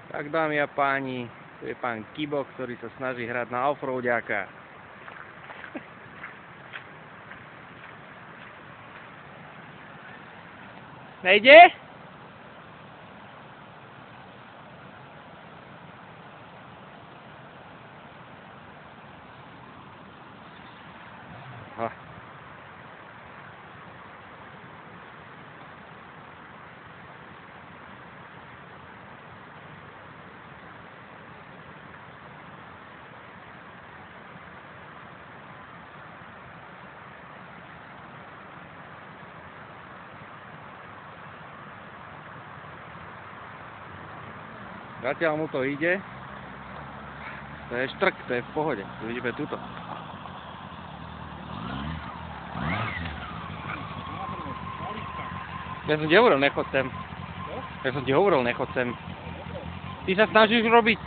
Tak dámy a páni, tu je pán Kibo, ktorý sa snaží hrať na offroadiaka. Nejde? Zatiaľ mu to ide. To je štrk, to je v pohode. Vidíme tuto. Ja som ti hovoril, nechod sem. Ja som ti hovoril, nechod sem. Ty sa snažíš robiť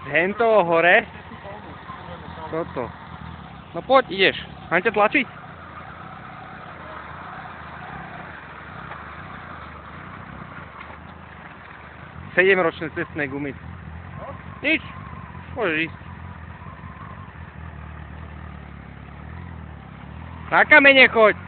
z hentoho hore. Toto. No poď, ideš. Mám ťa tlačiť? Sedemročné cestné gumy. Nič. Môžeš ísť. Na kamene choď.